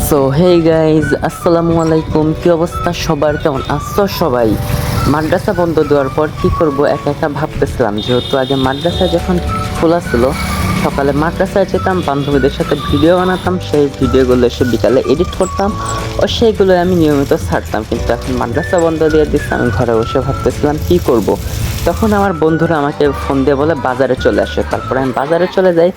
So hey guys, আসসালামু আলাইকুম। কি অবস্থা সবার, কেমন আছো সবাই? মাদ্রাসা বন্ধ দেওয়ার পর কি করব একা একা ভাবতেছিলাম, যেহেতু আগে মাদ্রাসা যখন খোলা ছিল সকালে মাদ্রাসায় যেতাম, বান্ধবীদের সাথে ভিডিও বানাতাম, সেই ভিডিওগুলো এসে বিকালে এডিট করতাম ও সেইগুলো আমি নিয়মিত ছাড়তাম। কিন্তু এখন মাদ্রাসা বন্ধ দিয়ে দিচ্ছে, আমি ঘরে বসে ভাবতেছিলাম কি করব। তখন আমার বন্ধুরা আমাকে ফোন দিয়ে বলে বাজারে চলে আসে। তারপরে আমি বাজারে চলে যাই,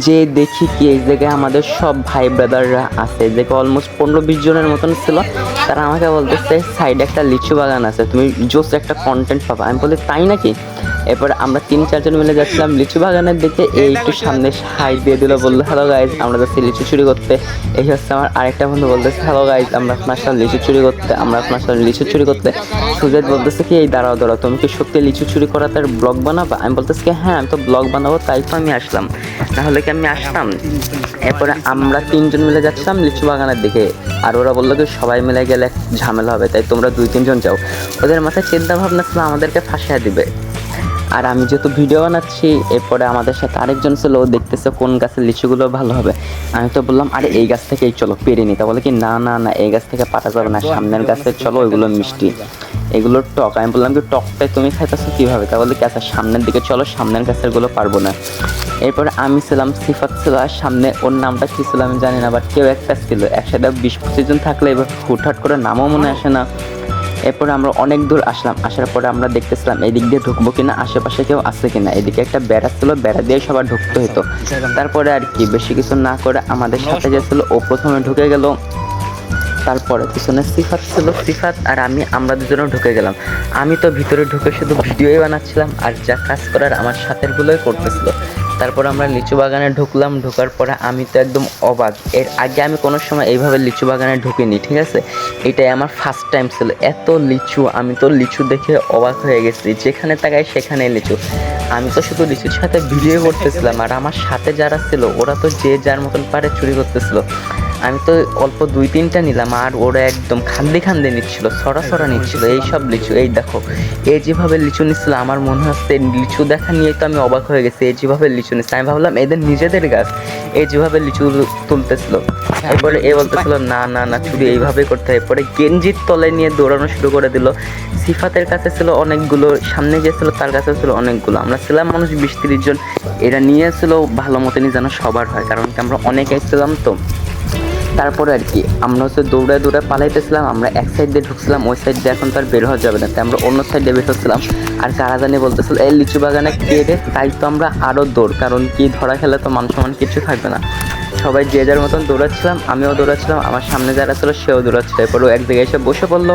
যে দেখি কি এই জায়গায় আমাদের সব ভাই ব্রাদাররা আছে, যে অলমোস্ট 15-20 জনের মতন ছিল। তারা আমাকে বলতেছে সাইডে একটা লিচু বাগান আছে, তুমি জোস একটা কন্টেন্ট পাবা। আমি বলি তাই নাকি? এরপর আমরা 3-4 জন মিলে যাচ্ছিলাম লিচু বাগানের দিকে। এই একটু সামনে হাই দিয়ে দিল, বললো হ্যালো গাইজ, আমরা যাচ্ছি লিচু চুরি করতে। এই হচ্ছে আমার আরেকটা বন্ধু বলতেছে হ্যালো গাইজ, আমরা এখন আসলাম লিচু চুরি করতে, আমরা এখন আসলাম লিচু চুরি করতে। সুজেত বলতেছে কি এই দাঁড়াও দাঁড়াও, তুমি কি সত্যি লিচু চুরি করা তার ব্লগ বানাবা? আমি বলতেছি কি হ্যাঁ, আমি তো ব্লগ বানাবো, তাই তো আমি আসলাম, নাহলে কি আমি আসতাম? এরপরে আমরা 3 জন মিলে যাচ্ছিলাম লিচু বাগানের দিকে। আর ওরা বললো কি সবাই মিলে গেলে ঝামেলা হবে, তাই তোমরা 2-3 জন যাও। ওদের মাথায় চিন্তা ভাবনা ছিল আমাদেরকে ফাঁসিয়ে দিবে। আর আমি যেহেতু ভিডিও বানাচ্ছি, এরপরে আমাদের সাথে আরেকজন ছিল, ও দেখতেছে কোন গাছের লিচুগুলো ভালো হবে। আমি তো বললাম আরে এই গাছ থেকেই চলো, পেরে নিতে। বলে কি না না না, এই গাছ থেকে পাতা যাবে না, সামনের গাছে চলো, ওইগুলো মিষ্টি, এগুলো টক। আমি বললাম কি টকটাই তুমি খাইতেছো কীভাবে? তা বলে কি আচ্ছা সামনের দিকে চলো, সামনের গাছেরগুলো পারবো না। এরপরে আমি ছিলাম, সিফাত ছিল, আর সামনে ওর নামটা কী ছিল আমি জানি না, বাট কেউ একটা ছিল। একসাথে 20-25 জন থাকলে এবার হুটহাট করে নামও মনে আসে না। এরপরে আমরা অনেক দূর আসলাম, আসার পরে আমরা দেখতেছিলাম এই দিক দিয়ে ঢুকবো কিনা, আশেপাশে কেউ আছে কিনা। এদিকে একটা বেড়া ছিল, বেড়া দিয়ে সবার ঢুকতে হতো। তারপরে আর কি বেশি কিছু না করে আমাদের সাথে যে ছিল ও প্রথমে ঢুকে গেল, তারপরে পিছনে সিফাত ছিল, সিফাত আর আমি, আমরা দুজনে ঢুকে গেলাম। আমি তো ভিতরে ঢুকে শুধু ভিডিওই বানাচ্ছিলাম, আর যা কাজ করার আমার সাথেরগুলোই করতেছিল। তারপর আমরা লিচু বাগানে ঢুকলাম। ঢোকার পরে আমি তো একদম অবাক, এর আগে আমি কোনো সময় এইভাবে লিচু বাগানে ঢুকিনি, ঠিক আছে? এটাই আমার ফার্স্ট টাইম ছিল। এত লিচু, আমি তো লিচু দেখে অবাক হয়ে গেছি, যেখানে তাকাই সেখানে লিচু। আমি তো শুধু লিচুর সাথে ভিডিও করতেছিলাম, আর আমার সাথে যারা ছিল ওরা তো যে যার মতন পারে চুরি করতেছিল। আমি তো অল্প 2-3টা নিলাম, আর ওরা একদম খান্দে নিচ্ছিল, সরা নিচ্ছিল এই সব লিচু। এই দেখো, এই যেভাবে লিচু নিচ্ছিল, আমার মনে হচ্ছে লিচু দেখা নিয়ে তো আমি অবাক হয়ে গেছি। এই যেভাবে লিচু নিচ্ছে, আমি ভাবলাম এদের নিজেদের গাছ, এই যেভাবে লিচু তুলতেছিল। এরপরে এ বলতেছিল না না না, চুরি এইভাবেই করতে হয়। এরপরে গেঞ্জির তলায় নিয়ে দৌড়ানো শুরু করে দিল। সিফাতের কাছে ছিল অনেকগুলো, সামনে যে ছিল তার কাছে ছিল অনেকগুলো। আমরা ছিলাম মানুষ 20-30 জন। এরা নিয়েছিল ভালো মতনই যেন সবার হয়, কারণ কি আমরা অনেক ছিলাম তো। তারপরে আর কি আমরা হচ্ছে দৌড়ে পালাইতেছিলাম। আমরা এক সাইড দিয়ে ঢুকছিলাম, ওই সাইড দিয়ে এখন তো আর বের হওয়া যাবে না, তাই আমরা অন্য সাইড দিয়ে বের হচ্ছিলাম। আর কারা জানি বলতেছিল এই লিচু বাগানে কে রে, তাই তো আমরা আরও দৌড়, কারণ কি ধরা খেলে তো মান সম্মান কিছু থাকবে না। সবাই যে যার মতন দৌড়াচ্ছিলাম, আমিও দৌড়াচ্ছিলাম, আমার সামনে যারা ছিল সেও দৌড়াচ্ছিল। এরপরও এক জায়গায় এসে বসে পড়লো,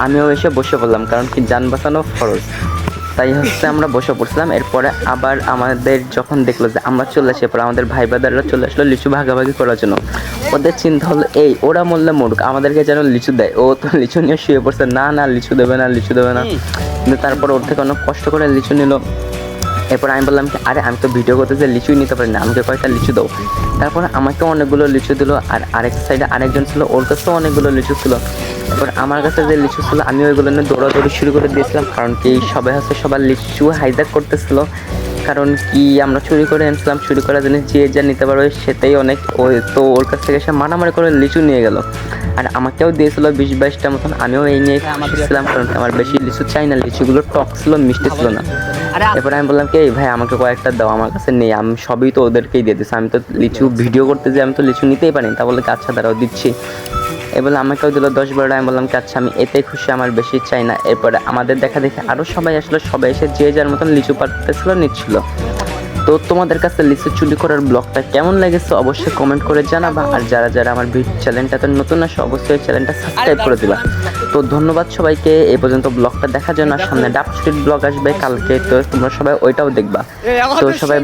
আমিও এসে বসে পড়লাম, কারণ কি যান বাঁচানো ফরজ। তাই হচ্ছে আমরা বসে পড়ছিলাম। এরপরে আবার আমাদের যখন দেখলো যে আমরা চলে আসি, এরপর আমাদের ভাই ব্রাদাররা চলে আসলো লিচু ভাগাভাগি করার জন্য। ওদের চিন্তা হলো এই ওরা মরলে মরুক, আমাদেরকে যেন লিচু দেয়। ও তো লিচু নিয়ে শুয়ে পড়ছে, না না লিচু দেবে না, লিচু দেবে না। কিন্তু তারপর ওর থেকে অনেক কষ্ট করে লিচু নিল। এরপর আমি বললাম কি আরে আমি তো ভিডিও করতে যে লিচুই নিতে পারি না, আমাকে কয়েকটা লিচু দাও। তারপরে আমাকে অনেকগুলো লিচু দিল, আর আরেক সাইডে আরেকজন ছিল, ওর কাছেও অনেকগুলো লিচু ছিল। এবার আমার কাছে যে লিচু ছিল আমি ওইগুলো নিয়ে দৌড়াদৌড়ি শুরু করে দিয়েছিলাম, কারণ কি সবাই হচ্ছে সবার লিচু হাইজ্যাক করতেছিল। কারণ কি আমরা চুরি করে এনেছিলাম, চুরি করা জিনিস যে যা নিতে পারবে সেটাই অনেক। ওই তো ওর কাছ থেকে সে মারামারি করে লিচু নিয়ে গেল, আর আমাকেও দিয়েছিল 20-22টা মতন। আমিও এই নিয়ে খুশিছিলাম, কারণ আমার বেশি লিচু চাই না, লিচুগুলো টক ছিল, মিষ্টি ছিল না। এরপর আমি বললাম কি এই ভাই আমাকে কয়েকটা দাও, আমার কাছে নেই, আমি সবই তো ওদেরকেই দিয়ে দিচ্ছি, আমি তো লিচু ভিডিও করতে যে আমি তো লিচু নিতেই পারি। তা বলে আচ্ছা দাঁড়াও দিচ্ছি। এবার আমাকেও দিল 10-12টা। আমি বললাম কি আচ্ছা আমি এতেই খুশি, আমার বেশি চাই না। এরপরে আমাদের দেখা দেখে আরও সবাই আসলো, সবাই এসে যে যার মতন লিচু পাড়তেছিল, নিচ্ছিল। তো তোমাদের কাছে লিচু চুরি করার ব্লগটা কেমন লেগেছে অবশ্যই কমেন্ট করে জানাবা। আর যারা যারা আমার চ্যানেলটাতে নতুন আসো অবশ্যই চ্যানেলটা সাবস্ক্রাইব করে দিবা। তো ধন্যবাদ সবাইকে এই পর্যন্ত ব্লগটা দেখার জন্য। সামনে ডাব স্ট্রিট ব্লগ আসবে কালকে, তো তোমরা সবাই ওইটাও দেখবা। তো সবাই